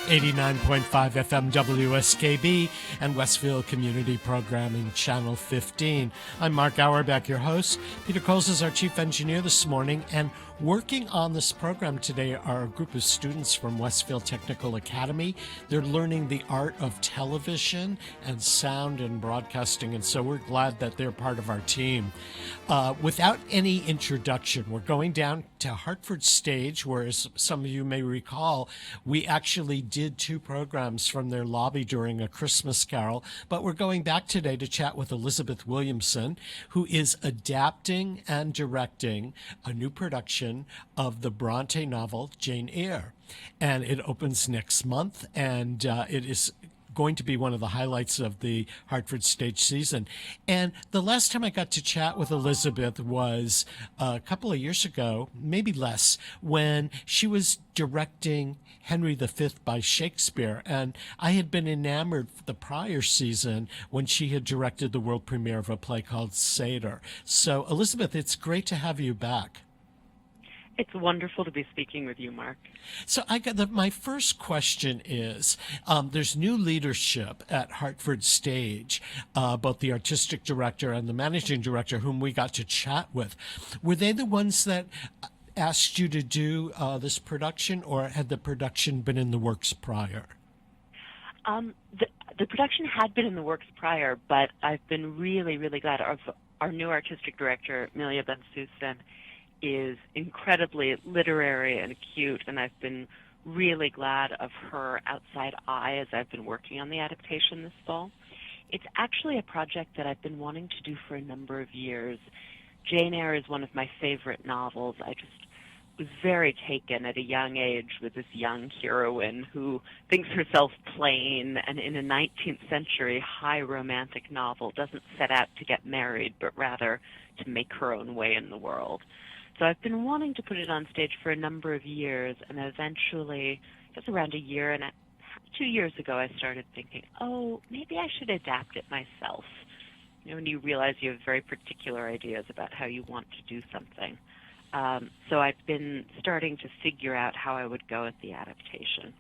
89.5 FM WSKB and Westfield Community Programming Channel 15. I'm Mark Auerbach, your host. Peter Coles is our chief engineer this morning, and working on this program today are a group of students from Westfield Technical Academy. They're learning the art of television and sound and broadcasting, and so we're glad that they're part of our team. Without any introduction, we're going down to Hartford Stage, where, as some of you may recall, we actually did two programs from their lobby during a Christmas carol, but we're going back today to chat with Eilizabeth Williamson, who is adapting and directing a new production of the Bronte novel Jane Eyre. And it opens next month, and it is going to be one of the highlights of the Hartford Stage season. And the last time I got to chat with Eilizabeth was a couple of years ago, maybe less, when she was directing Henry V by Shakespeare. And I had been enamored the prior season when she had directed the world premiere of a play called Seder. So, Eilizabeth, it's great to have you back. It's wonderful to be speaking with you, Mark. So my first question is, there's new leadership at Hartford Stage, both the artistic director and the managing director, whom we got to chat with. Were they the ones that asked you to do this production, or had the production been in the works prior? The production had been in the works prior, but I've been really, really glad. Our new artistic director, Amelia Ben-Susan, is incredibly literary and acute, and I've been really glad of her outside eye as I've been working on the adaptation this fall. It's actually a project that I've been wanting to do for a number of years. Jane Eyre is one of my favorite novels. I just was very taken at a young age with this young heroine who thinks herself plain, and in a 19th century high romantic novel doesn't set out to get married, but rather to make her own way in the world. So I've been wanting to put it on stage for a number of years, and eventually, just around a year and 2 years ago, I started thinking, maybe I should adapt it myself. You know, when you realize you have very particular ideas about how you want to do something. So I've been starting to figure out how I would go with the adaptation.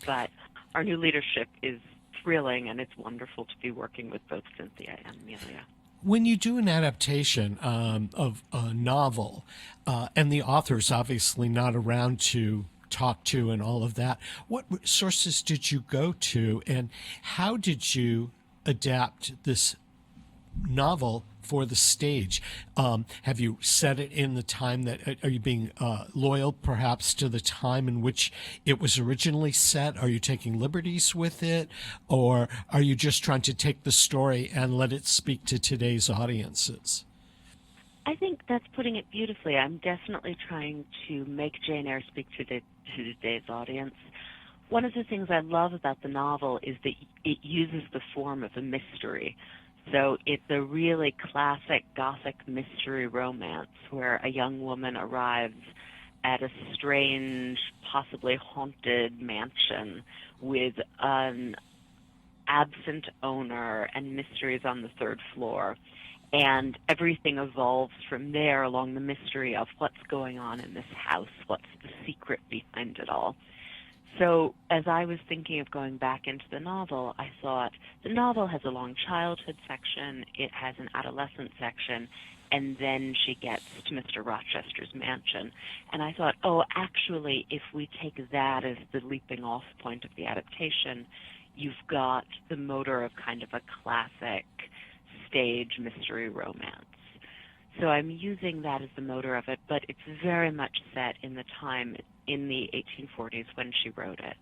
But our new leadership is thrilling, and it's wonderful to be working with both Cynthia and Amelia. When you do an adaptation of a novel, and the author's obviously not around to talk to and all of that, what sources did you go to, and how did you adapt this novel for the stage? Have you set it in the time that, are you being loyal perhaps to the time in which it was originally set? Are you taking liberties with it? Or are you just trying to take the story and let it speak to today's audiences? I think that's putting it beautifully. I'm definitely trying to make Jane Eyre speak to today's audience. One of the things I love about the novel is that it uses the form of a mystery. So it's a really classic Gothic mystery romance where a young woman arrives at a strange, possibly haunted mansion with an absent owner and mysteries on the third floor. And everything evolves from there along the mystery of what's going on in this house, what's the secret behind it all. So as I was thinking of going back into the novel, I thought the novel has a long childhood section, it has an adolescent section, and then she gets to Mr. Rochester's mansion. And I thought, actually, if we take that as the leaping off point of the adaptation, you've got the motor of kind of a classic stage mystery romance. So I'm using that as the motor of it, but it's very much set in the time in the 1840s when she wrote it.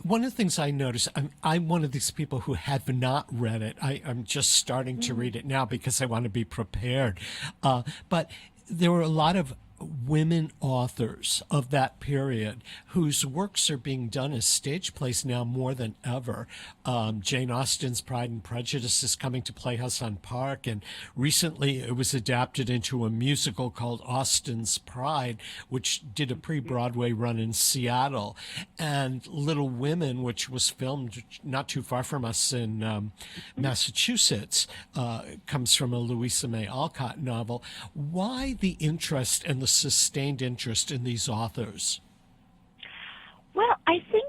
One of the things I noticed, I'm one of these people who have not read it. I'm just starting to read it now because I want to be prepared. But there were a lot of women authors of that period whose works are being done as stage plays now more than ever. Jane Austen's Pride and Prejudice is coming to Playhouse on Park, and recently it was adapted into a musical called Austen's Pride, which did a pre-Broadway run in Seattle. And Little Women, which was filmed not too far from us in Massachusetts, comes from a Louisa May Alcott novel. Why the interest and the sustained interest in these authors? Well, I think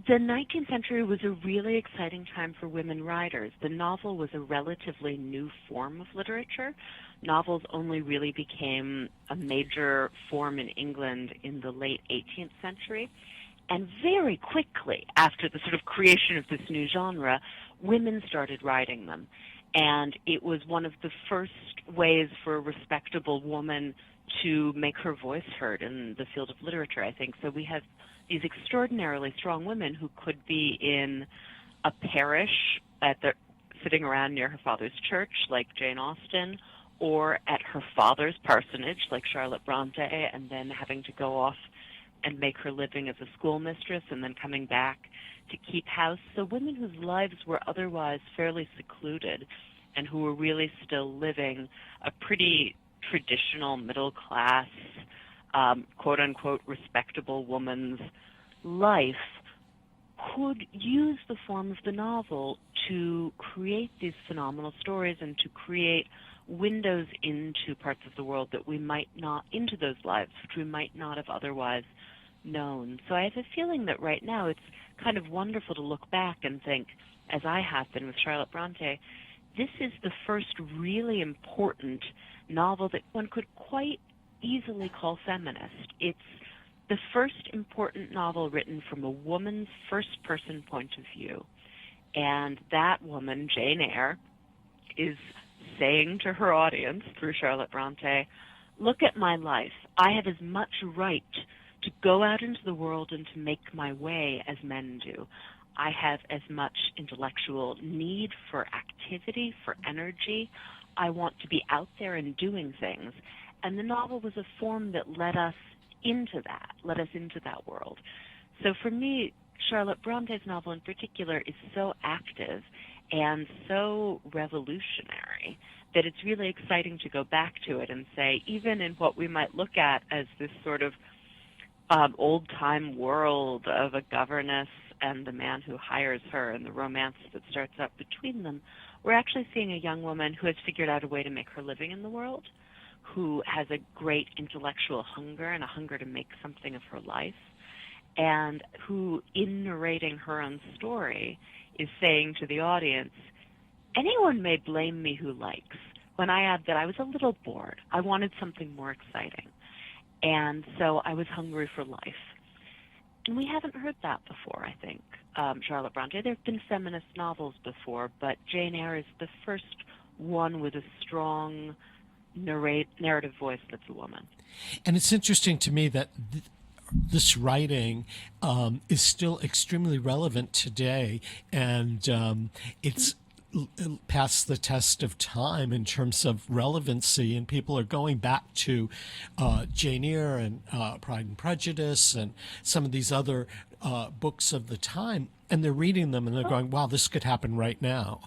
The 19th century was a really exciting time for women writers. The novel was a relatively new form of literature. Novels only really became a major form in England in the late 18th century. And very quickly, after the sort of creation of this new genre, women started writing them. And it was one of the first ways for a respectable woman to make her voice heard in the field of literature, I think. So we have these extraordinarily strong women who could be in a parish sitting around near her father's church, like Jane Austen, or at her father's parsonage, like Charlotte Bronte, and then having to go off and make her living as a schoolmistress and then coming back to keep house. So women whose lives were otherwise fairly secluded and who were really still living a pretty traditional middle-class, quote-unquote, respectable woman's life could use the form of the novel to create these phenomenal stories and to create windows into parts of the world that we might not, into those lives, which we might not have otherwise known. So I have a feeling that right now it's kind of wonderful to look back and think, as I have been with Charlotte Bronte, this is the first really important novel that one could quite easily call feminist. It's the first important novel written from a woman's first-person point of view. And that woman, Jane Eyre, is saying to her audience through Charlotte Bronte, look at my life. I have as much right to go out into the world and to make my way as men do. I have as much intellectual need for activity, for energy. I want to be out there and doing things. And the novel was a form that led us into that world. So for me, Charlotte Bronte's novel in particular is so active and so revolutionary that it's really exciting to go back to it and say, even in what we might look at as this sort of old-time world of a governess and the man who hires her and the romance that starts up between them, we're actually seeing a young woman who has figured out a way to make her living in the world, who has a great intellectual hunger and a hunger to make something of her life, and who, in narrating her own story, is saying to the audience, anyone may blame me who likes when I add that I was a little bored. I wanted something more exciting. And so I was hungry for life. And we haven't heard that before, I think, Charlotte Bronte. There have been feminist novels before, but Jane Eyre is the first one with a strong narrative voice that's a woman. And it's interesting to me that this writing is still extremely relevant today, and it's past the test of time in terms of relevancy, and people are going back to Jane Eyre and Pride and Prejudice and some of these other books of the time, and they're reading them and they're going, wow, this could happen right now.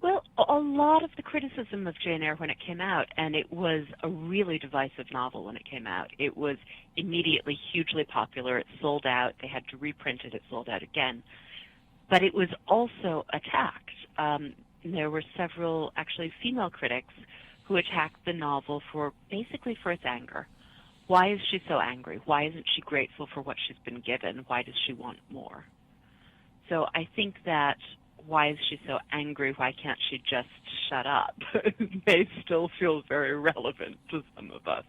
Well, a lot of the criticism of Jane Eyre when it came out, and it was a really divisive novel when it came out. It was immediately hugely popular. It sold out. They had to reprint it. It sold out again. But it was also attacked. There were several, actually, female critics who attacked the novel for its anger. Why is she so angry? Why isn't she grateful for what she's been given? Why does she want more? So I think that why is she so angry? Why can't she just shut up? May still feel very relevant to some of us.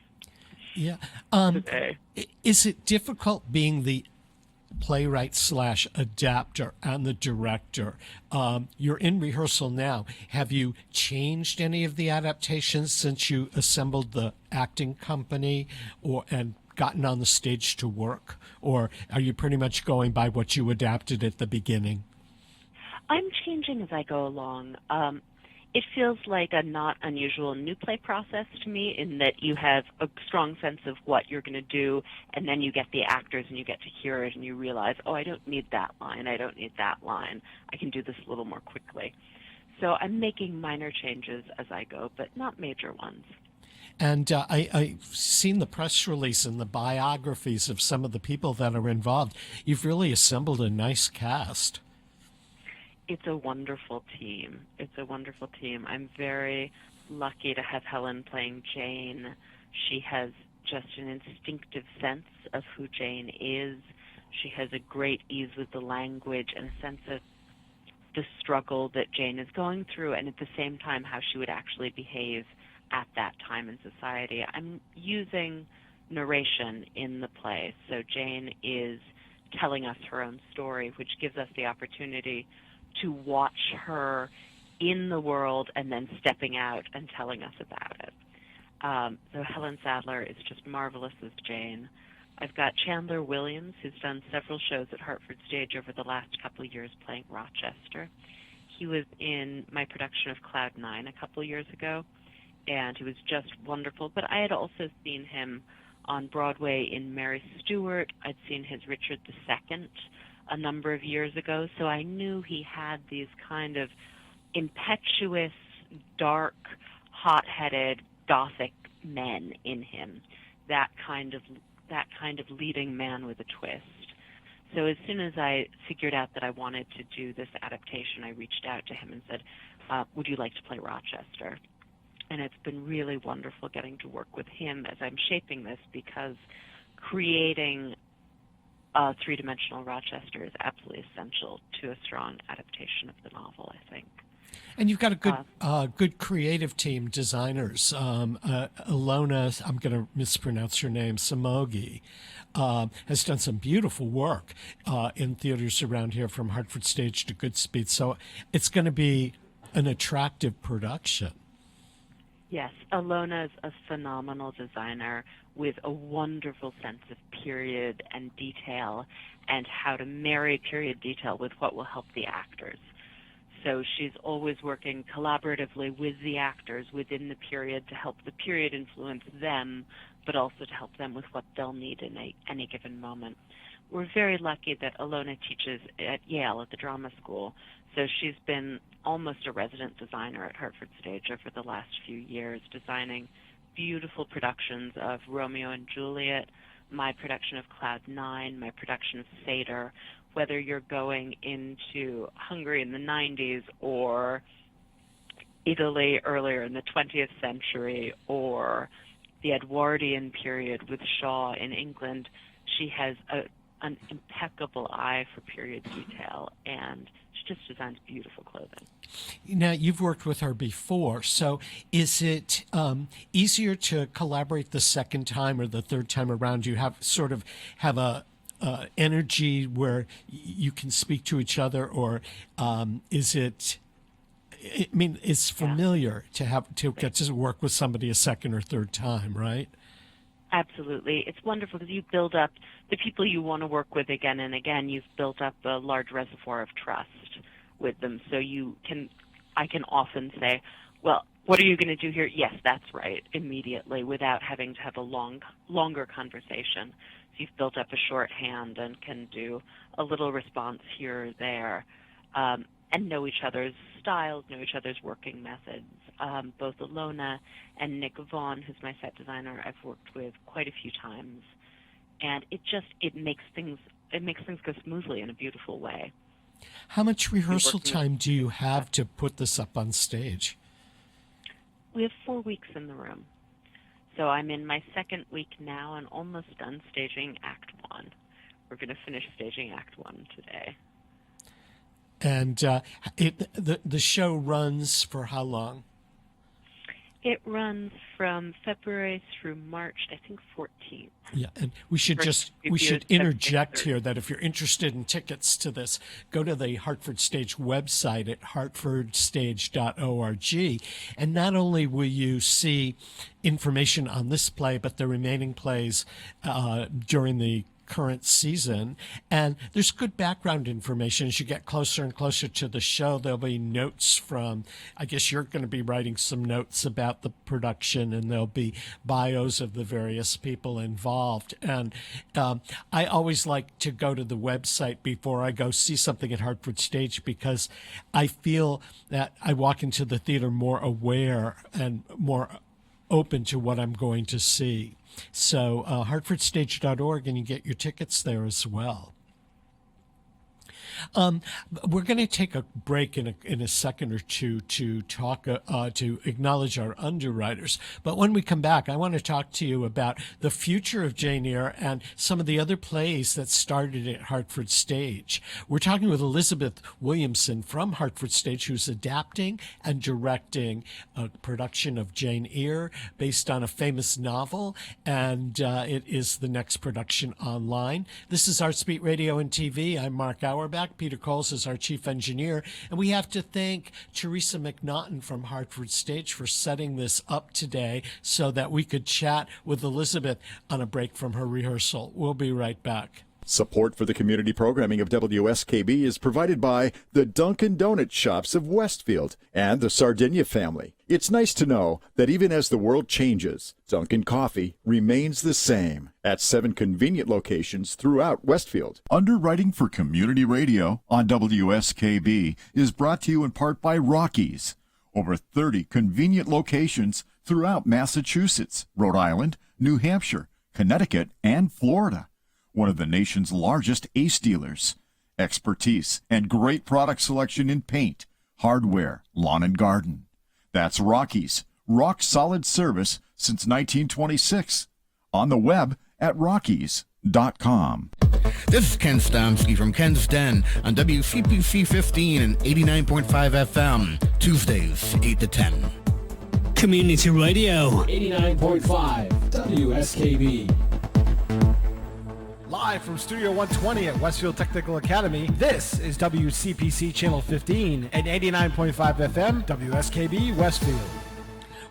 Yeah. Today. Is it difficult being the playwright / adapter and the director? You're in rehearsal now. Have you changed any of the adaptations since you assembled the acting company and gotten on the stage to work? Or are you pretty much going by what you adapted at the beginning? I'm changing as I go along. It feels like a not unusual new play process to me in that you have a strong sense of what you're going to do, and then you get the actors and you get to hear it and you realize, oh, I don't need that line, I don't need that line. I can do this a little more quickly. So I'm making minor changes as I go, but not major ones. And I've seen the press release and the biographies of some of the people that are involved. You've really assembled a nice cast. It's a wonderful team. It's a wonderful team. I'm very lucky to have Helen playing Jane. She has just an instinctive sense of who Jane is. She has a great ease with the language and a sense of the struggle that Jane is going through, and at the same time how she would actually behave at that time in society. I'm using narration in the play, so Jane is telling us her own story, which gives us the opportunity to watch her in the world and then stepping out and telling us about it. So Helen Sadler is just marvelous as Jane. I've got Chandler Williams, who's done several shows at Hartford Stage over the last couple of years playing Rochester. He was in my production of Cloud 9 a couple of years ago, and he was just wonderful. But I had also seen him on Broadway in Mary Stuart. I'd seen his Richard II a number of years ago, so I knew he had these kind of impetuous, dark, hot-headed, Gothic men in him, that kind of leading man with a twist. So as soon as I figured out that I wanted to do this adaptation, I reached out to him and said, would you like to play Rochester? And it's been really wonderful getting to work with him as I'm shaping this, because creating a three-dimensional Rochester is absolutely essential to a strong adaptation of the novel, I think. And you've got a good creative team, designers. Ilona, I'm going to mispronounce her name, Samogi, has done some beautiful work in theaters around here, from Hartford Stage to Goodspeed. So it's going to be an attractive production. Yes, Ilona's a phenomenal designer with a wonderful sense of period and detail, and how to marry period detail with what will help the actors. So she's always working collaboratively with the actors within the period to help the period influence them, but also to help them with what they'll need in any given moment. We're very lucky that Ilona teaches at Yale at the drama school, so she's been almost a resident designer at Hartford Stage over the last few years, designing beautiful productions of Romeo and Juliet, my production of Cloud 9, my production of Seder. Whether you're going into Hungary in the 90s or Italy earlier in the 20th century or the Edwardian period with Shaw in England, she has an impeccable eye for period detail, and she just designs beautiful clothing. Now, you've worked with her before, so is it easier to collaborate the second time or the third time around? You have a energy where you can speak to each other, or is it? I mean, it's familiar to get to work with somebody a second or third time, right? Absolutely. It's wonderful because you build up the people you want to work with again and again. You've built up a large reservoir of trust with them. So I can often say, well, what are you going to do here? Yes, that's right, immediately, without having to have a longer conversation. So you've built up a shorthand and can do a little response here or there, and know each other's styles, know each other's working methods. Both Ilona and Nick Vaughn, who's my set designer, I've worked with quite a few times, and it makes things go smoothly in a beautiful way. How much rehearsal time do you have to put this up on stage? We have 4 weeks in the room. So I'm in my second week now and almost done staging Act 1. We're going to finish staging Act 1 today. And the show runs for how long? It runs from February through March, I think 14th. Yeah, and we should interject here that if you're interested in tickets to this, go to the Hartford Stage website at hartfordstage.org, and not only will you see information on this play, but the remaining plays during the current season, and there's good background information as you get closer and closer to the show. There'll be notes from, I guess you're going to be writing some notes about the production, and there'll be bios of the various people involved. And I always like to go to the website before I go see something at Hartford Stage, because I feel that I walk into the theater more aware and more open to what I'm going to see. So hartfordstage.org, and you get your tickets there as well. We're going to take a break in a second or two to talk to acknowledge our underwriters. But when we come back, I want to talk to you about the future of Jane Eyre and some of the other plays that started at Hartford Stage. We're talking with Eilizabeth Williamson from Hartford Stage, who's adapting and directing a production of Jane Eyre based on a famous novel, and it is the next production online. This is Artsbeat Radio and TV. I'm Mark Auerbach. Peter Coles is our chief engineer, and we have to thank Teresa McNaughton from Hartford Stage for setting this up today so that we could chat with Eilizabeth on a break from her rehearsal. We'll be right back. Support for the community programming of WSKB is provided by the Dunkin' Donut Shops of Westfield and the Sardinia family. It's nice to know that even as the world changes, Dunkin' Coffee remains the same at 7 convenient locations throughout Westfield. Underwriting for Community Radio on WSKB is brought to you in part by Rockies. Over 30 convenient locations throughout Massachusetts, Rhode Island, New Hampshire, Connecticut, and Florida. One of the nation's largest ACE dealers. Expertise and great product selection in paint, hardware, lawn and garden. That's Rockies. Rock solid service since 1926. On the web at rockies.com. This is Ken Stamsky from Ken's Den on WCPC 15 and 89.5 FM, Tuesdays 8 to 10. Community Radio. 89.5 WSKB. Live from Studio 120 at Westfield Technical Academy, this is WCPC Channel 15 and 89.5 FM, WSKB Westfield.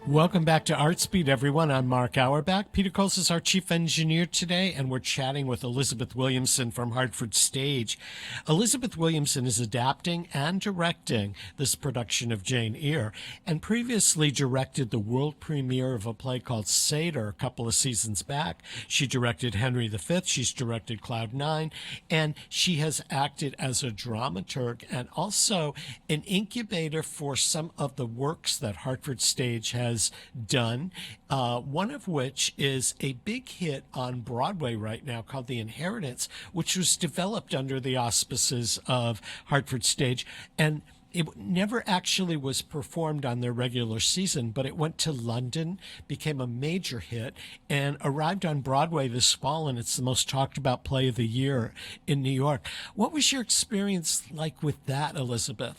Welcome back to Artsbeat, everyone. I'm Mark Auerbach. Peter Coles is our chief engineer today, and we're chatting with Eilizabeth Williamson from Hartford Stage. Eilizabeth Williamson is adapting and directing this production of Jane Eyre, and previously directed the world premiere of a play called Seder a couple of seasons back. She directed Henry V, she's directed Cloud 9, and she has acted as a dramaturg and also an incubator for some of the works that Hartford Stage has done, one of which is a big hit on Broadway right now called The Inheritance, which was developed under the auspices of Hartford Stage, and it never actually was performed on their regular season, but it went to London, became a major hit, and arrived on Broadway this fall, and it's the most talked about play of the year in New York. What was your experience like with that, Eilizabeth?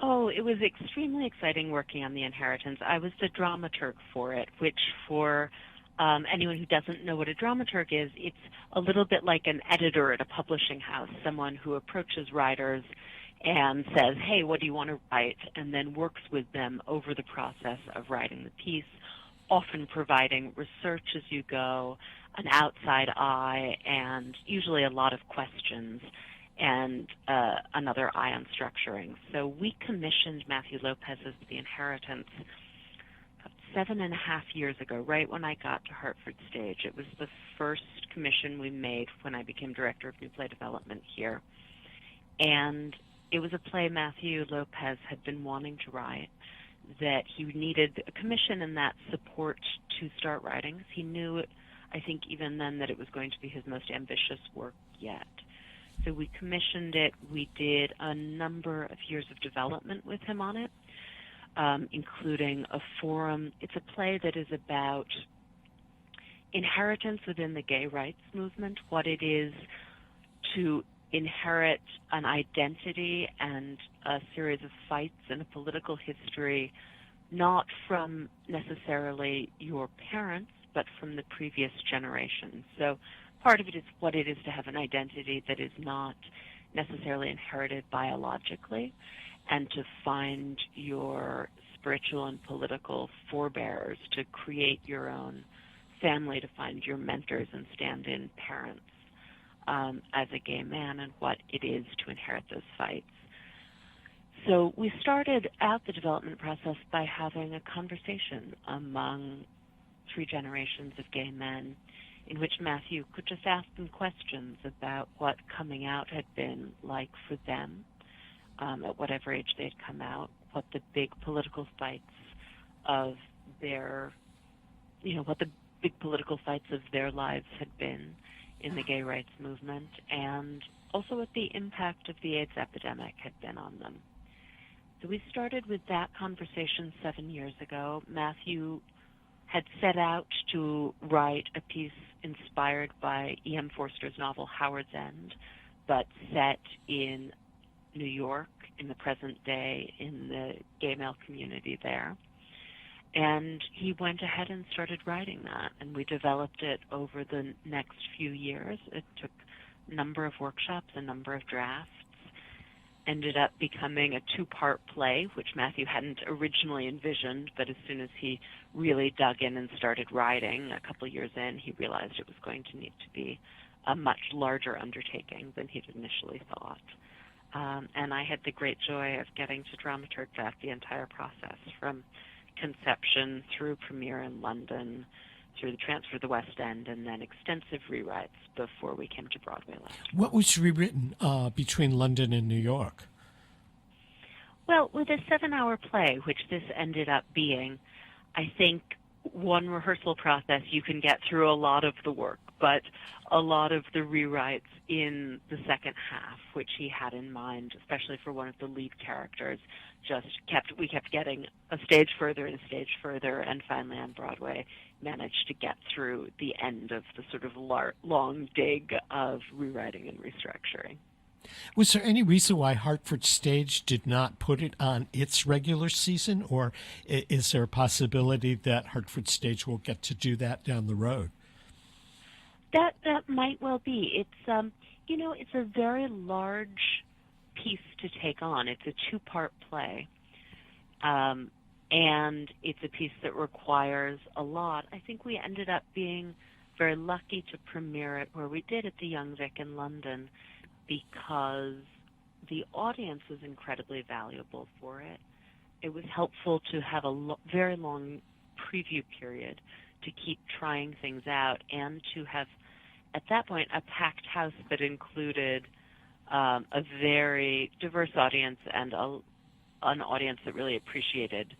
Oh, it was extremely exciting working on The Inheritance. I was the dramaturg for it, which for anyone who doesn't know what a dramaturg is, it's a little bit like an editor at a publishing house, someone who approaches writers and says, hey, what do you want to write? And then works with them over the process of writing the piece, often providing research as you go, an outside eye, and usually a lot of questions, and another eye on structuring. So we commissioned Matthew Lopez's The Inheritance about 7.5 years ago, right when I got to Hartford Stage. It was the first commission we made when I became director of new play development here. And it was a play Matthew Lopez had been wanting to write, that he needed a commission and that support to start writing. He knew, I think even then, that it was going to be his most ambitious work yet. So we commissioned it. We did a number of years of development with him on it, including a forum. It's a play that is about inheritance within the gay rights movement, what it is to inherit an identity and a series of fights and a political history, not from necessarily your parents, but from the previous generation. So part of it is what it is to have an identity that is not necessarily inherited biologically, and to find your spiritual and political forebears, to create your own family, to find your mentors and stand-in parents as a gay man, and what it is to inherit those fights. So we started out the development process by having a conversation among 3 generations of gay men, in which Matthew could just ask them questions about what coming out had been like for them, at whatever age they'd come out, what the big political fights of their, what the big political fights of their lives had been in the gay rights movement, and also what the impact of the AIDS epidemic had been on them. So we started with that conversation 7 years ago. Matthew had set out to write a piece inspired by E.M. Forster's novel Howard's End, but set in New York in the present day in the gay male community there. And he went ahead and started writing that, and we developed it over the next few years. It took a number of workshops, a number of drafts, ended up becoming a two-part play, which Matthew hadn't originally envisioned, but as soon as he really dug in and started writing, a couple of years in, he realized it was going to need to be a much larger undertaking than he'd initially thought. And I had the great joy of getting to dramaturg that the entire process, from conception through premiere in London, through the transfer to the West End, and then extensive rewrites before we came to Broadway last fall. What was rewritten between London and New York? Well, with a 7-hour play, which this ended up being, I think one rehearsal process you can get through a lot of the work, but a lot of the rewrites in the second half, which he had in mind, especially for one of the lead characters, we kept getting a stage further and a stage further, and finally on Broadway managed to get through the end of the sort of long dig of rewriting and restructuring. Was there any reason why Hartford Stage did not put it on its regular season, or is there a possibility that Hartford Stage will get to do that down the road? That might well be. It's it's a very large piece to take on. It's a two-part play, and it's a piece that requires a lot. I think we ended up being very lucky to premiere it where we did at the Young Vic in London, because the audience was incredibly valuable for it. It was helpful to have a very long preview period to keep trying things out, and to have, at that point, a packed house that included a very diverse audience and an audience that really appreciated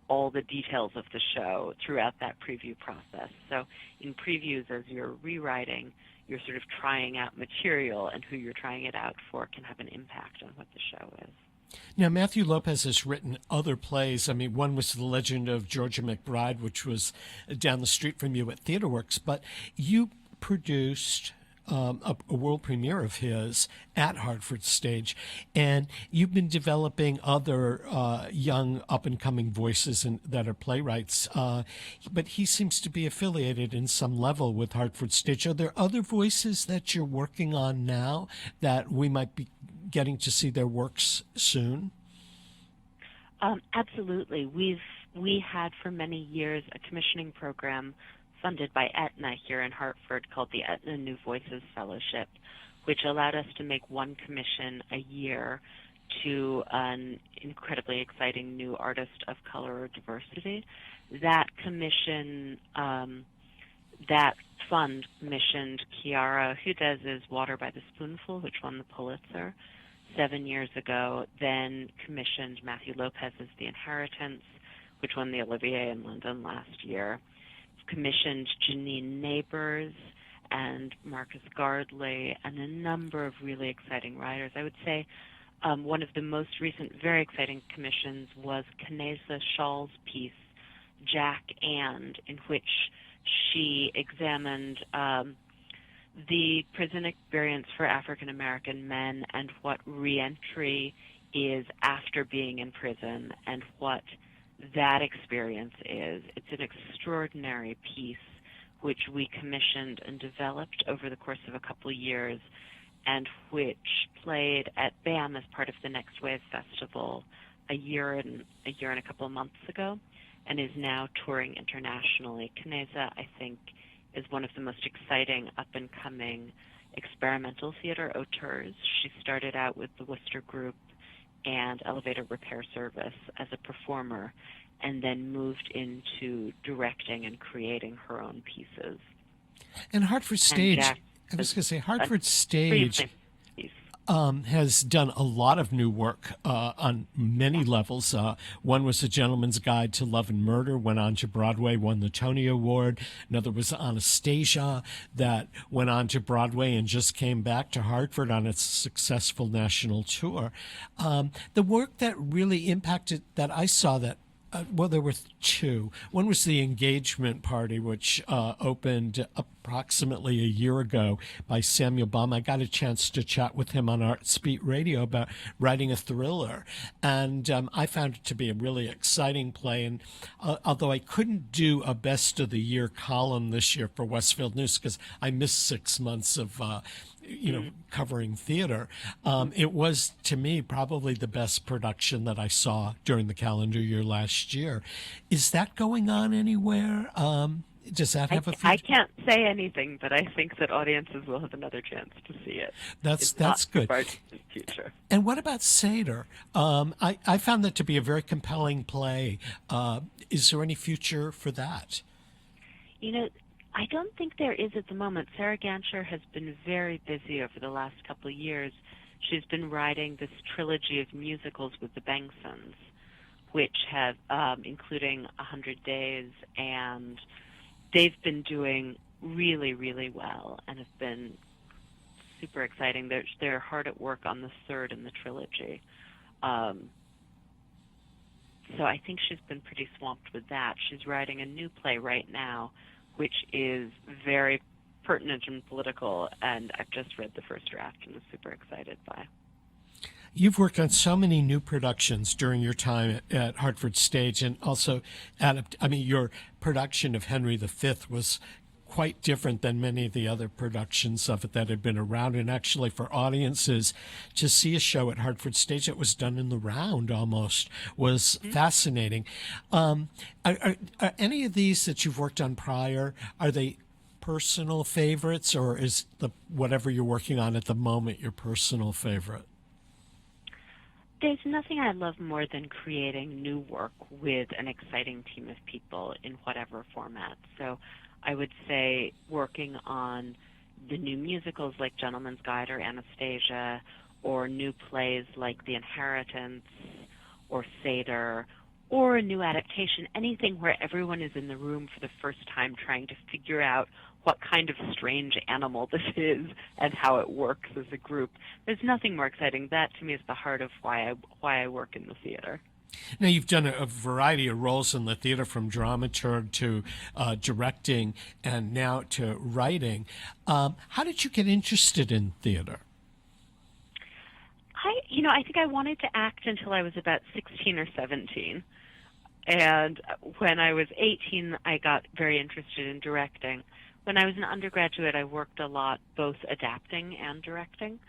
all the details of the show throughout that preview process. So in previews, as you're rewriting, you're sort of trying out material, and who you're trying it out for can have an impact on what the show is. Now, Matthew Lopez has written other plays. I mean, one was The Legend of Georgia McBride, which was down the street from you at TheaterWorks, but you produced a world premiere of his at Hartford Stage, and you've been developing other young up-and-coming voices that are playwrights, but he seems to be affiliated in some level with Hartford Stage. Are there other voices that you're working on now that we might be getting to see their works soon? Absolutely. We had for many years a commissioning program funded by Aetna here in Hartford called the Aetna New Voices Fellowship, which allowed us to make one commission a year to an incredibly exciting new artist of color or diversity. That commission, that fund commissioned Kiara Hudez's Water by the Spoonful, which won the Pulitzer 7 years ago, then commissioned Matthew Lopez's The Inheritance, which won the Olivier in London last year, commissioned Janine Neighbors and Marcus Gardley and a number of really exciting writers. I would say one of the most recent very exciting commissions was Kaneza Shaw's piece, Jack And, in which she examined the prison experience for African American men and what reentry is after being in prison and what that experience is. It's an extraordinary piece which we commissioned and developed over the course of a couple of years, and which played at BAM as part of the Next Wave Festival a year and a couple of months ago, and is now touring internationally. Kaneza, I think, is one of the most exciting up-and-coming experimental theater auteurs. She started out with the Worcester Group and Elevator Repair Service as a performer, and then moved into directing and creating her own pieces. And Hartford Stage, I was going to say, Hartford Stage has done a lot of new work on many levels. One was A Gentleman's Guide to Love and Murder, went on to Broadway, won the Tony Award. Another was Anastasia, that went on to Broadway and just came back to Hartford on its successful national tour. The work that really impacted, that I saw that well, there were two. One was the Engagement Party, which opened approximately a year ago by Samuel Baum. I got a chance to chat with him on Arts Beat Radio about writing a thriller, and I found it to be a really exciting play. And although I couldn't do a Best of the Year column this year for Westfield News because I missed 6 months of covering theater, it was, to me, probably the best production that I saw during the calendar year last year. Is that going on anywhere? Does that have a future? I can't say anything, but I think that audiences will have another chance to see it. That's good. Future. And what about Seder? I found that to be a very compelling play. Is there any future for that? I don't think there is at the moment. Sarah Gancher has been very busy over the last couple of years. She's been writing this trilogy of musicals with the Bengsons, which have, including 100 Days, and they've been doing really, really well and have been super exciting. They're hard at work on the third in the trilogy. So I think she's been pretty swamped with that. She's writing a new play right now, which is very pertinent and political, and I've just read the first draft and was super excited by. You've worked on so many new productions during your time at Hartford Stage, and also, your production of Henry V was quite different than many of the other productions of it that had been around. And actually, for audiences to see a show at Hartford Stage that was done in the round almost was fascinating. Are any of these that you've worked on prior, are they personal favorites, or is whatever you're working on at the moment your personal favorite? There's nothing I love more than creating new work with an exciting team of people in whatever format. So I would say working on the new musicals like Gentleman's Guide or Anastasia, or new plays like The Inheritance or Seder, or a new adaptation, anything where everyone is in the room for the first time trying to figure out what kind of strange animal this is and how it works as a group. There's nothing more exciting. That, to me, is the heart of why I work in the theater. Now, you've done a variety of roles in the theater, from dramaturg to directing and now to writing. How did you get interested in theater? I think I wanted to act until I was about 16 or 17. And when I was 18, I got very interested in directing. When I was an undergraduate, I worked a lot both adapting and directing.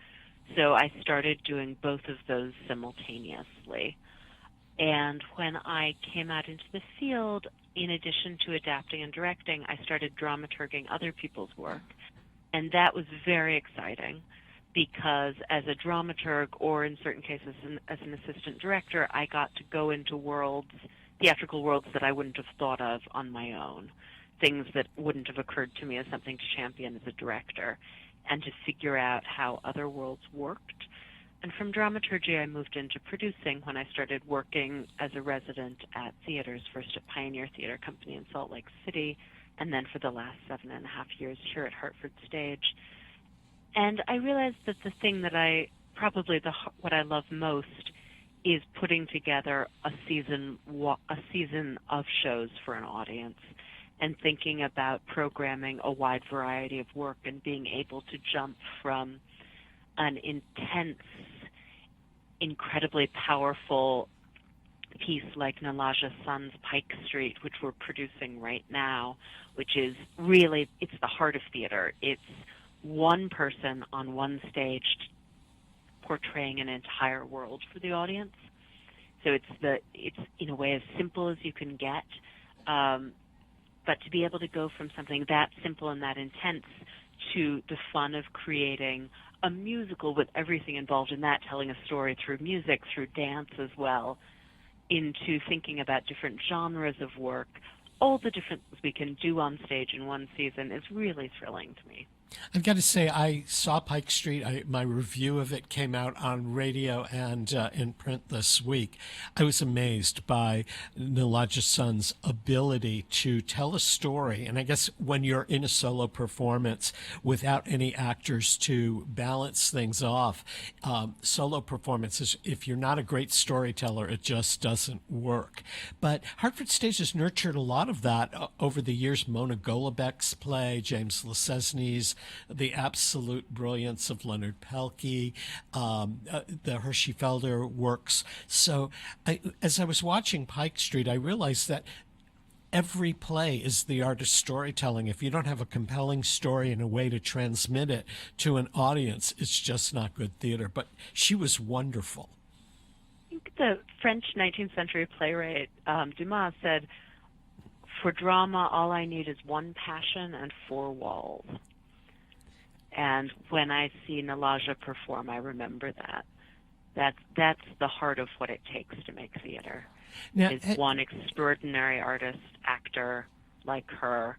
So I started doing both of those simultaneously. And when I came out into the field, in addition to adapting and directing, I started dramaturging other people's work. And that was very exciting because as a dramaturg, or in certain cases as an assistant director, I got to go into theatrical worlds that I wouldn't have thought of on my own, things that wouldn't have occurred to me as something to champion as a director, and to figure out how other worlds worked. And from dramaturgy, I moved into producing when I started working as a resident at theaters, first at Pioneer Theater Company in Salt Lake City, and then for the last 7.5 years here at Hartford Stage. And I realized that the thing that what I love most is putting together a season of shows for an audience, and thinking about programming a wide variety of work and being able to jump from an intense, incredibly powerful piece like Nalaja Sun's Pike Street, which we're producing right now, which is really, it's the heart of theater. It's one person on one stage portraying an entire world for the audience. So it's in a way as simple as you can get, but to be able to go from something that simple and that intense to the fun of creating a musical with everything involved in that, telling a story through music, through dance as well, into thinking about different genres of work, all the different things we can do on stage in one season is really thrilling to me. I've got to say, I saw Pike Street. My review of it came out on radio and in print this week. I was amazed by Nalaja Sun's ability to tell a story. And I guess when you're in a solo performance without any actors to balance things off, solo performances, if you're not a great storyteller, it just doesn't work. But Hartford Stage has nurtured a lot of that over the years. Mona Golubeck's play, James Lesesne's, the absolute brilliance of Leonard Pelkey, the Hershey Felder works. So as I was watching Pike Street, I realized that every play is the art of storytelling. If you don't have a compelling story and a way to transmit it to an audience, it's just not good theater. But she was wonderful. I think the French 19th century playwright Dumas said, "For drama, all I need is one passion and four walls." And when I see Nalaja perform, I remember that. That's the heart of what it takes to make theater. Now, is one extraordinary artist, actor like her,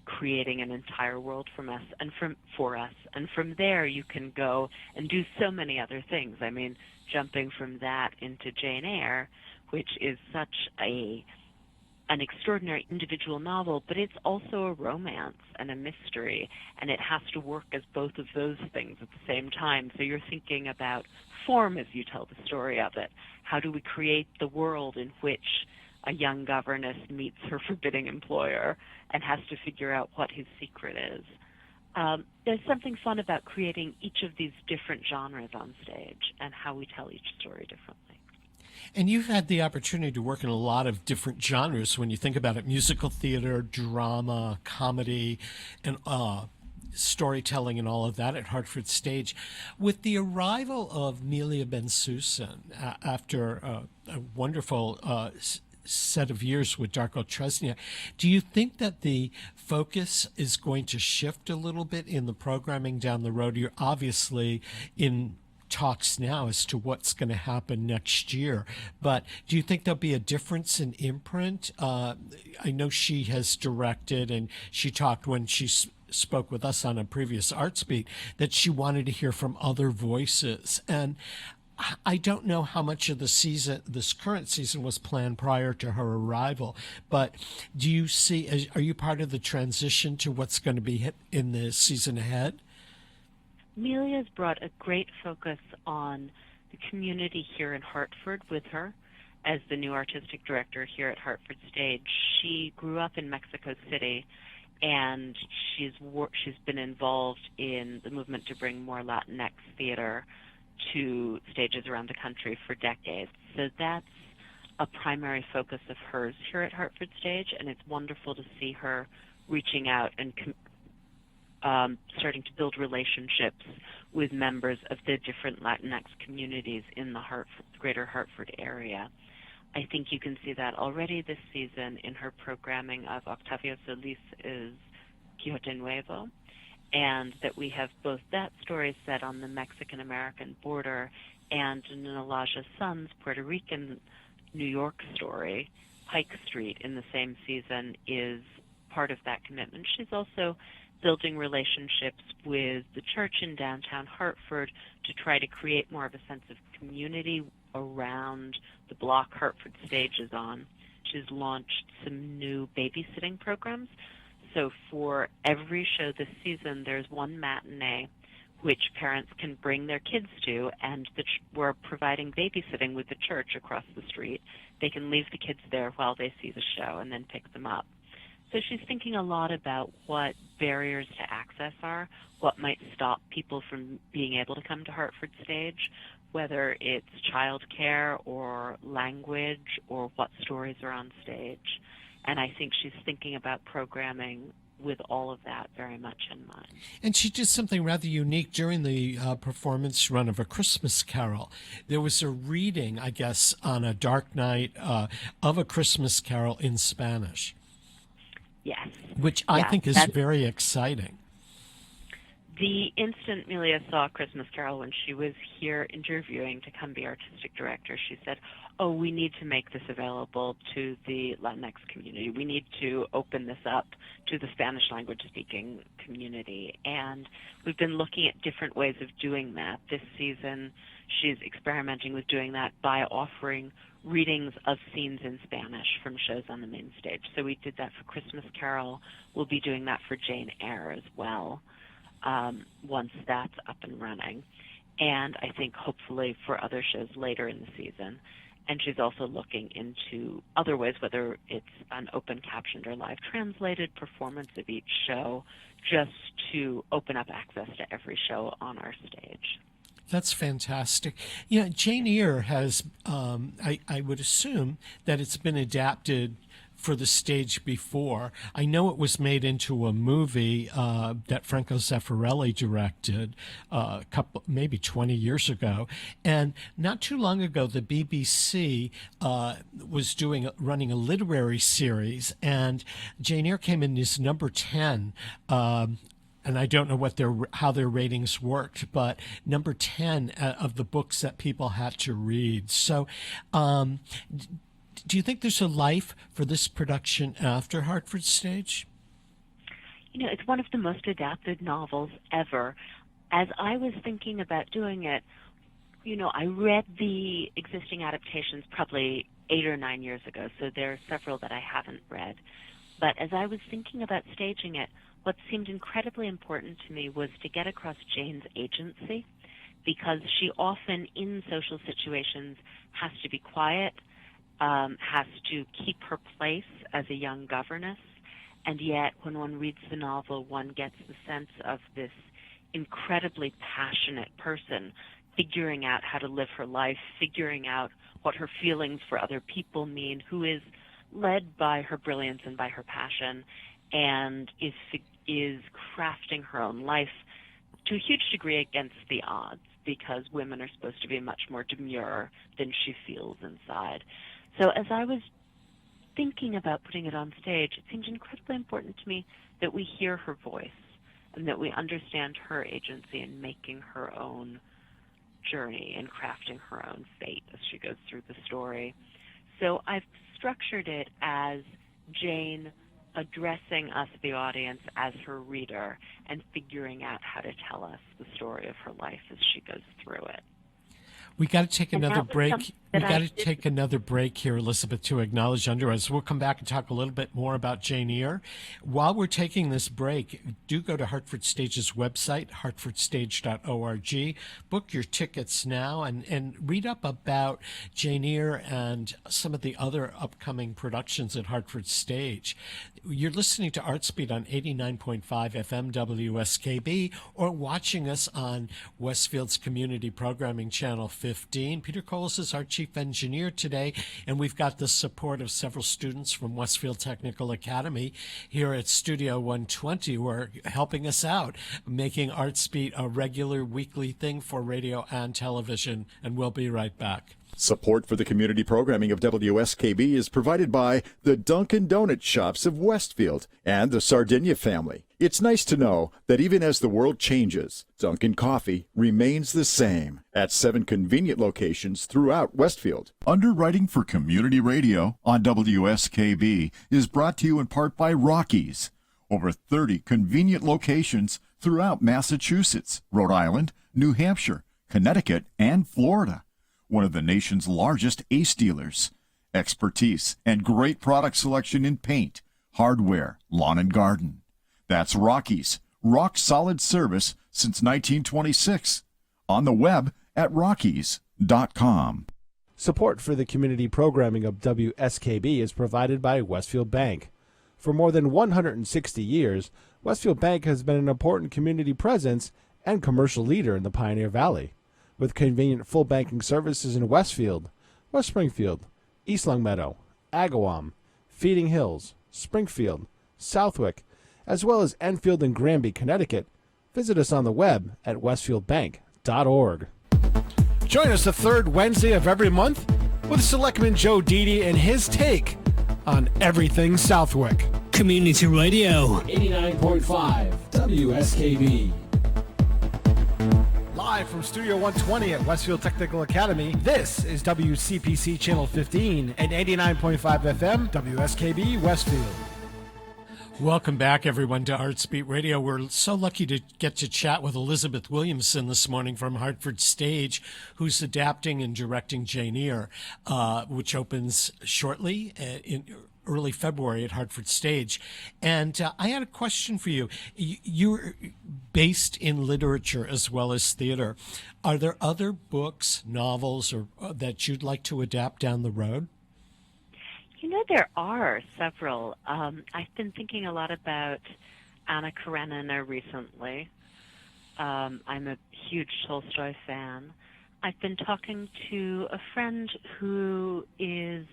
creating an entire world for us. And from there, you can go and do so many other things. I mean, jumping from that into Jane Eyre, which is such an extraordinary individual novel, but it's also a romance and a mystery, and it has to work as both of those things at the same time. So you're thinking about form as you tell the story of it. How do we create the world in which a young governess meets her forbidding employer and has to figure out what his secret is? There's something fun about creating each of these different genres on stage and how we tell each story differently. And you've had the opportunity to work in a lot of different genres when you think about it: musical theater, drama, comedy, and storytelling and all of that at Hartford Stage. With the arrival of Melia Bensusan after a wonderful set of years with Darko Tresnia, do you think that the focus is going to shift a little bit in the programming down the road? You're obviously in talks now as to what's going to happen next year, but do you think there'll be a difference in imprint? I know she has directed, and she talked when she spoke with us on a previous Arts Beat that she wanted to hear from other voices. And I don't know how much of the season, this current season, was planned prior to her arrival, but do you see, are you part of the transition to what's going to be in the season ahead? Melia's brought a great focus on the community here in Hartford with her as the new artistic director here at Hartford Stage. She grew up in Mexico City, and she's been involved in the movement to bring more Latinx theater to stages around the country for decades. So that's a primary focus of hers here at Hartford Stage, and it's wonderful to see her reaching out and starting to build relationships with members of the different Latinx communities in the greater Hartford area. I think you can see that already this season in her programming of Octavio Solis's Quixote Nuevo, and that we have both that story set on the Mexican-American border and Nalaja Sun's Puerto Rican-New York story, Pike Street, in the same season, is part of that commitment. She's also building relationships with the church in downtown Hartford to try to create more of a sense of community around the block Hartford Stage is on. She's launched some new babysitting programs. So for every show this season, there's one matinee which parents can bring their kids to, and we're providing babysitting with the church across the street. They can leave the kids there while they see the show and then pick them up. So she's thinking a lot about what barriers to access are, what might stop people from being able to come to Hartford Stage, whether it's childcare or language or what stories are on stage. And I think she's thinking about programming with all of that very much in mind. And she did something rather unique during the performance run of A Christmas Carol. There was a reading, I guess, on a dark night of A Christmas Carol in Spanish. Yes. Which I think is very exciting. The instant Melia saw Christmas Carol when she was here interviewing to come be artistic director, she said, "Oh, we need to make this available to the Latinx community. We need to open this up to the Spanish language speaking community." And we've been looking at different ways of doing that. This season, she's experimenting with doing that by offering readings of scenes in Spanish from shows on the main stage. So we did that for Christmas Carol. We'll be doing that for Jane Eyre as well, once that's up and running. And I think hopefully for other shows later in the season. And she's also looking into other ways, whether it's an open captioned or live translated performance of each show, just to open up access to every show on our stage. That's fantastic. Yeah, Jane Eyre has, I would assume that it's been adapted for the stage before. I know it was made into a movie that Franco Zeffirelli directed maybe 20 years ago. And not too long ago, the BBC was running a literary series, and Jane Eyre came in as number 10. And I don't know how their ratings worked, but number 10 of the books that people had to read. So do you think there's a life for this production after Hartford Stage? You know, it's one of the most adapted novels ever. As I was thinking about doing it, you know, I read the existing adaptations probably 8 or 9 years ago, so there are several that I haven't read. But as I was thinking about staging it, what seemed incredibly important to me was to get across Jane's agency, because she often in social situations has to be quiet, has to keep her place as a young governess, and yet when one reads the novel, one gets the sense of this incredibly passionate person figuring out how to live her life, figuring out what her feelings for other people mean, who is led by her brilliance and by her passion, and is crafting her own life to a huge degree against the odds, because women are supposed to be much more demure than she feels inside. So as I was thinking about putting it on stage, it seemed incredibly important to me that we hear her voice and that we understand her agency in making her own journey and crafting her own fate as she goes through the story. So I've structured it as Jane addressing us, the audience, as her reader and figuring out how to tell us the story of her life as she goes through it. We got to take another break. We got to take another break here, Elizabeth, to acknowledge Underwriters. We'll come back and talk a little bit more about Jane Eyre. While we're taking this break, do go to Hartford Stage's website, hartfordstage.org. Book your tickets now and read up about Jane Eyre and some of the other upcoming productions at Hartford Stage. You're listening to Artsbeat on 89.5 FM WSKB, or watching us on Westfield's Community Programming Channel 15. Peter Coles is our chief engineer today, and we've got the support of several students from Westfield Technical Academy here at Studio 120 who are helping us out, making Artsbeat a regular weekly thing for radio and television, and we'll be right back. Support for the community programming of WSKB is provided by the Dunkin' Donut Shops of Westfield and the Sardinia family. It's nice to know that even as the world changes, Dunkin' Coffee remains the same at 7 convenient locations throughout Westfield. Underwriting for Community Radio on WSKB is brought to you in part by Rockies. Over 30 convenient locations throughout Massachusetts, Rhode Island, New Hampshire, Connecticut, and Florida. One of the nation's largest ACE dealers. Expertise and great product selection in paint, hardware, lawn and garden. That's Rockies. Rock solid service since 1926. On the web at rockies.com. Support for the community programming of WSKB is provided by Westfield Bank. For more than 160 years, Westfield Bank has been an important community presence and commercial leader in the Pioneer Valley. With convenient full banking services in Westfield, West Springfield, East Longmeadow, Agawam, Feeding Hills, Springfield, Southwick, as well as Enfield and Granby, Connecticut, visit us on the web at westfieldbank.org. Join us the third Wednesday of every month with Selectman Joe Didi and his take on everything Southwick. Community Radio. 89.5 WSKB. Live from Studio 120 at Westfield Technical Academy, this is WCPC Channel 15 and 89.5 FM, WSKB Westfield. Welcome back, everyone, to Artsbeat Radio. We're so lucky to get to chat with Eilizabeth Williamson this morning from Hartford Stage, who's adapting and directing Jane Eyre, which opens shortly in early February at Hartford Stage. And I had a question for you. You're based in literature as well as theater. Are there other books, novels, or that you'd like to adapt down the road? You know, there are several. I've been thinking a lot about Anna Karenina recently. I'm a huge Tolstoy fan. I've been talking to a friend who is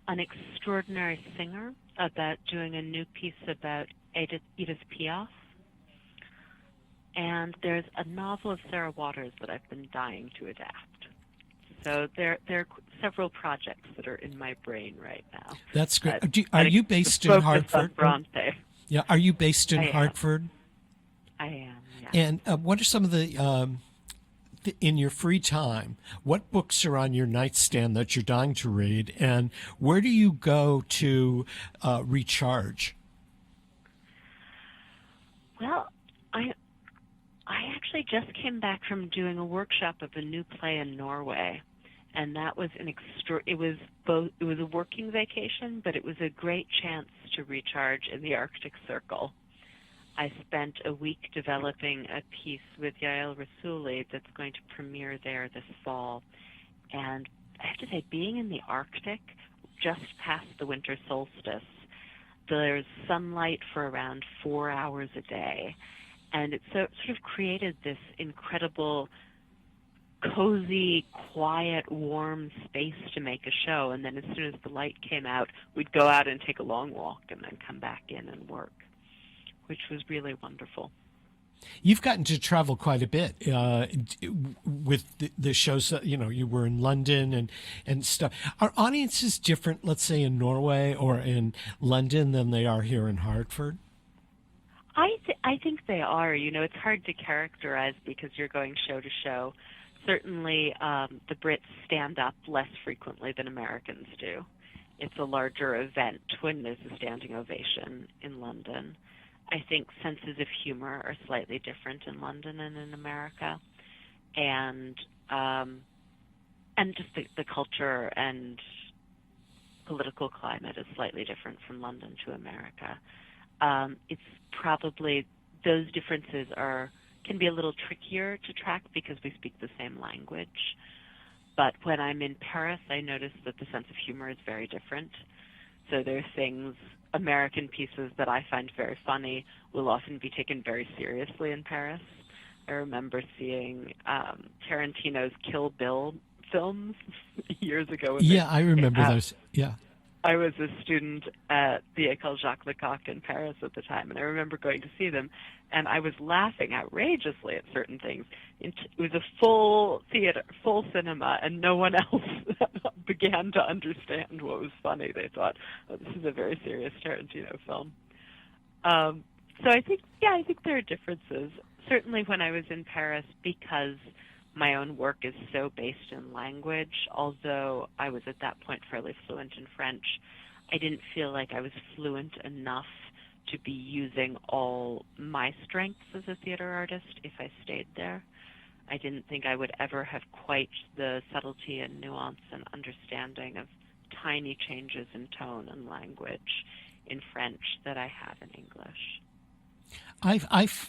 an extraordinary singer about doing a new piece about Edith Piaf. And there's a novel of Sarah Waters that I've been dying to adapt. So there are several projects that are in my brain right now. That's great. Are you based in Hartford? Bronte. Yeah. Are you based in Hartford? I am, yeah. And what are some of the in your free time, what books are on your nightstand that you're dying to read, and where do you go to recharge? Well, I actually just came back from doing a workshop of a new play in Norway, and that was it was a working vacation, but it was a great chance to recharge in the Arctic Circle. I spent a week developing a piece with Yael Rassouli that's going to premiere there this fall. And I have to say, being in the Arctic, just past the winter solstice, there's sunlight for around 4 hours a day. And it sort of created this incredible, cozy, quiet, warm space to make a show. And then as soon as the light came out, we'd go out and take a long walk and then come back in and work, which was really wonderful. You've gotten to travel quite a bit with the shows that, you were in London and stuff. Are audiences different, let's say, in Norway or in London than they are here in Hartford? I think they are. It's hard to characterize because you're going show to show. Certainly, the Brits stand up less frequently than Americans do. It's a larger event when there's a standing ovation in London. I think senses of humor are slightly different in London and in America, and just the culture and political climate is slightly different from London to America. It's probably those differences can be a little trickier to track because we speak the same language. But when I'm in Paris, I notice that the sense of humor is very different. So there are things, American pieces that I find very funny will often be taken very seriously in Paris. I remember seeing Tarantino's Kill Bill films years ago. Yeah, I remember those. Yeah. I was a student at the École Jacques Lecoq in Paris at the time, and I remember going to see them, and I was laughing outrageously at certain things. It was a full theater, full cinema, and no one else began to understand what was funny. They thought, oh, this is a very serious Tarantino film. So I think there are differences. Certainly when I was in Paris, because my own work is so based in language, although I was at that point fairly fluent in French, I didn't feel like I was fluent enough to be using all my strengths as a theater artist if I stayed there. I didn't think I would ever have quite the subtlety and nuance and understanding of tiny changes in tone and language in French that I have in English.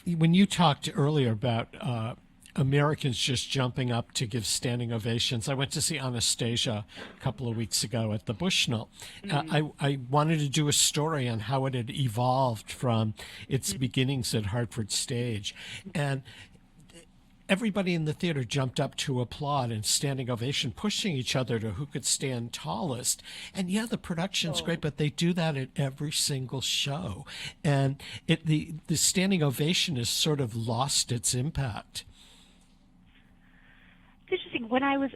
When you talked earlier about Americans just jumping up to give standing ovations, I went to see Anastasia a couple of weeks ago at the Bushnell. I wanted to do a story on how it had evolved from its beginnings at Hartford Stage. And everybody in the theater jumped up to applaud and standing ovation, pushing each other to who could stand tallest. And yeah, the production's great, but they do that at every single show. And the standing ovation has sort of lost its impact. It's interesting. When I was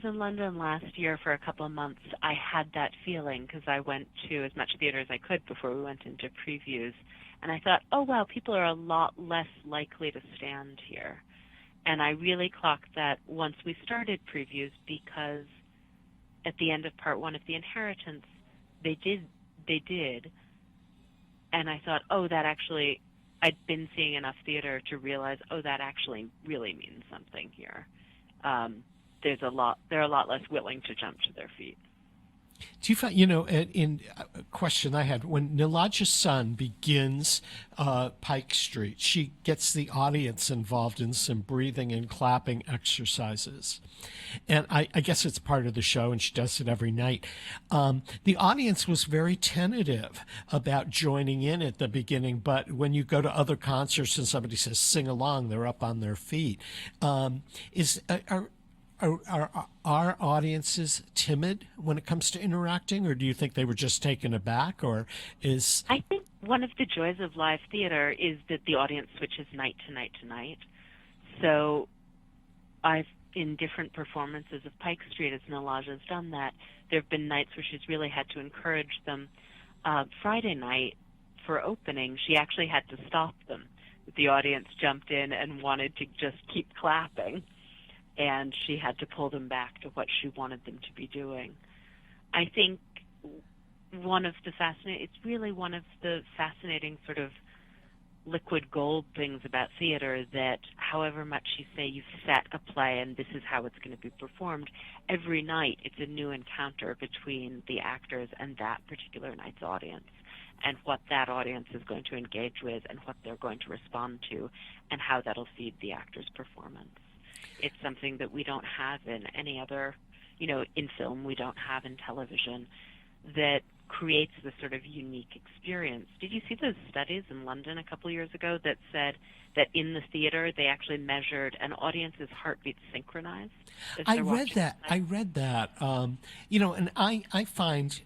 in London last year for a couple of months, I had that feeling because I went to as much theater as I could before we went into previews, and I thought, oh wow, people are a lot less likely to stand here. And I really clocked that once we started previews, because at the end of part one of The Inheritance, they did. And I thought, I'd been seeing enough theater to realize, that actually really means something here. They're a lot less willing to jump to their feet. Do you find, in a question I had, when Nilaja Sun begins Pike Street, she gets the audience involved in some breathing and clapping exercises. And I guess it's part of the show, and she does it every night. The audience was very tentative about joining in at the beginning, but when you go to other concerts and somebody says, sing along, they're up on their feet. Are our audiences timid when it comes to interacting, or do you think they were just taken aback, or is... I think one of the joys of live theater is that the audience switches night to night to night. So in different performances of Pike Street, as Nilaja's done that, there have been nights where she's really had to encourage them. Friday night, for opening, she actually had to stop them. The audience jumped in and wanted to just keep clapping, and she had to pull them back to what she wanted them to be doing. I think it's really one of the fascinating sort of liquid gold things about theater, that however much you say you've set a play and this is how it's going to be performed, every night it's a new encounter between the actors and that particular night's audience, and what that audience is going to engage with and what they're going to respond to, and how that'll feed the actor's performance. It's something that we don't have in any other, in film, we don't have in television, that creates this sort of unique experience. Did you see those studies in London a couple of years ago that said that in the theater they actually measured an audience's heartbeat synchronized? I read that. And I find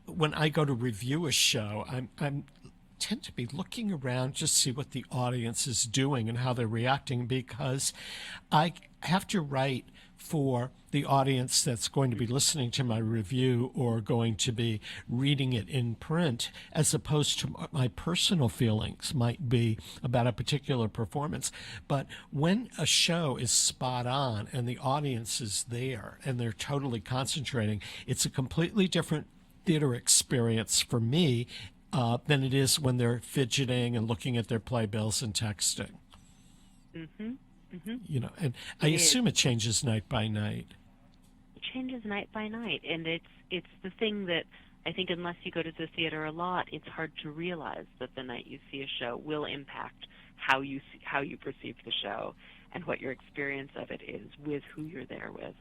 when I go to review a show, I'm tend to be looking around just to see what the audience is doing and how they're reacting, because I have to write for the audience that's going to be listening to my review or going to be reading it in print, as opposed to my personal feelings might be about a particular performance. But when a show is spot on and the audience is there and they're totally concentrating, it's a completely different theater experience for me than it is when they're fidgeting and looking at their playbills and texting. Mm-hmm. Mm-hmm. And I assume it changes night by night. It changes night by night, and it's the thing that I think unless you go to the theater a lot, it's hard to realize that the night you see a show will impact how you perceive the show and what your experience of it is with who you're there with.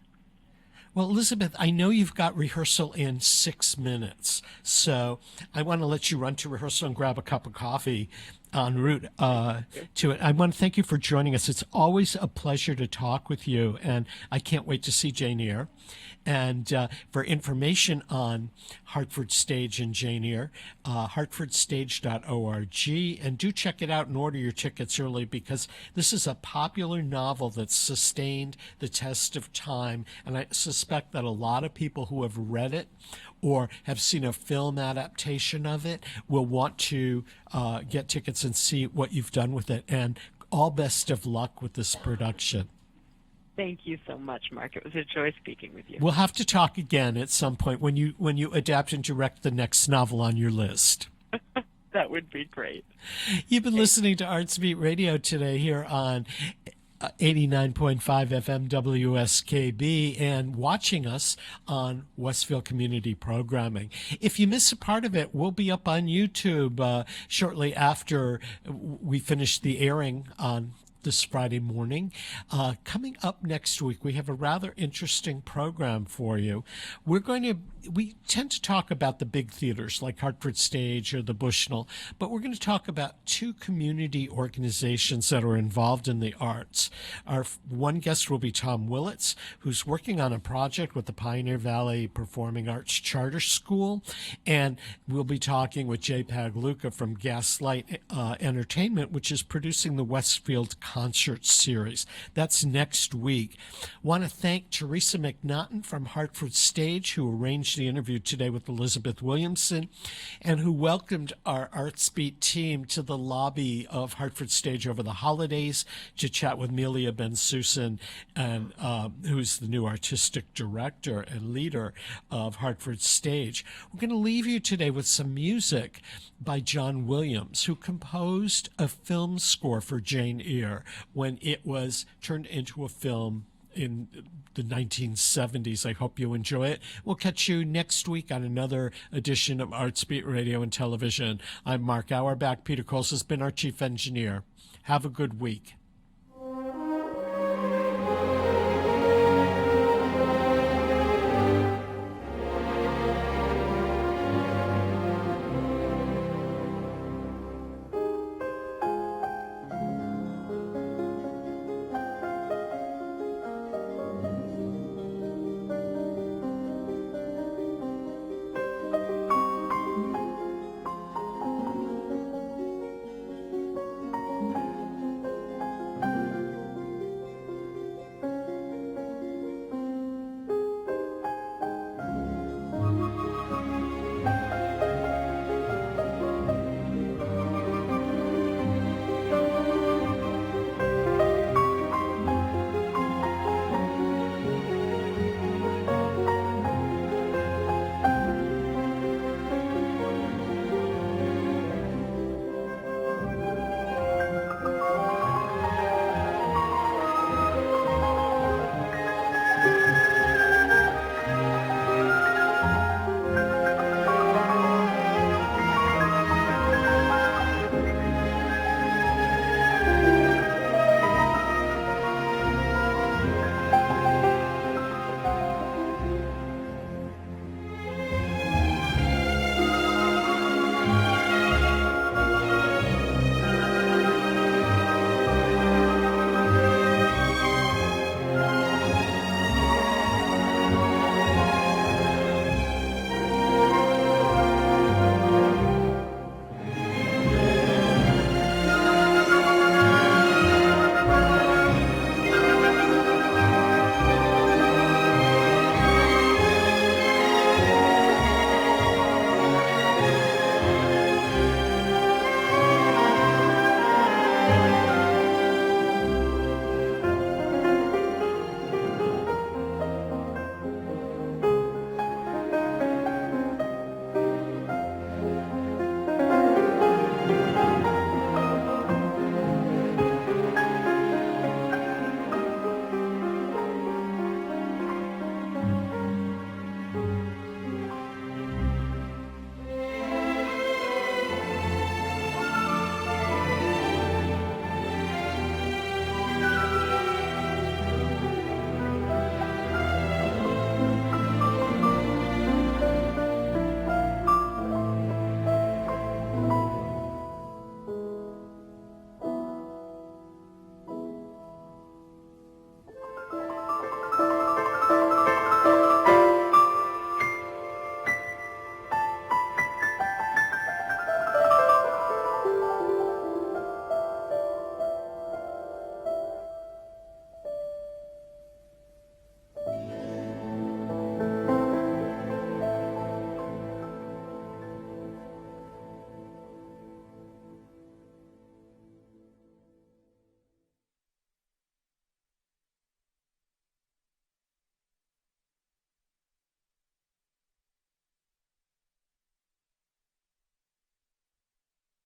Well, Elizabeth, I know you've got rehearsal in 6 minutes, so I want to let you run to rehearsal and grab a cup of coffee en route to it. I want to thank you for joining us. It's always a pleasure to talk with you, and I can't wait to see Jane Eyre. And for information on Hartford Stage and Jane Eyre, hartfordstage.org, and do check it out and order your tickets early, because this is a popular novel that's sustained the test of time, and I suspect that a lot of people who have read it or have seen a film adaptation of it will want to get tickets and see what you've done with it. And all best of luck with this production. Thank you so much, Mark. It was a joy speaking with you. We'll have to talk again at some point when you adapt and direct the next novel on your list. That would be great. You've been listening to Arts Beat Radio today here on 89.5 FM WSKB and watching us on Westfield Community Programming. If you miss a part of it, we'll be up on YouTube shortly after we finish the airing on this Friday morning. Coming up next week, we have a rather interesting program for you. We tend to talk about the big theaters like Hartford Stage or the Bushnell, but we're going to talk about 2 community organizations that are involved in the arts. Our one guest will be Tom Willits, who's working on a project with the Pioneer Valley Performing Arts Charter School, and we'll be talking with Jay Pagluca from Gaslight Entertainment, which is producing the Westfield concert series. That's next week. Want to thank Teresa McNaughton from Hartford Stage, who arranged the interview today with Eilizabeth Williamson and who welcomed our ArtsBeat team to the lobby of Hartford Stage over the holidays to chat with Melia Ben-Susan, and who's the new artistic director and leader of Hartford Stage. We're going to leave you today with some music by John Williams, who composed a film score for Jane Eyre when it was turned into a film in the 1970s. I hope you enjoy it. We'll catch you next week on another edition of ArtsBeat Radio and Television. I'm Mark Auerbach. Peter Coles has been our chief engineer. Have a good week.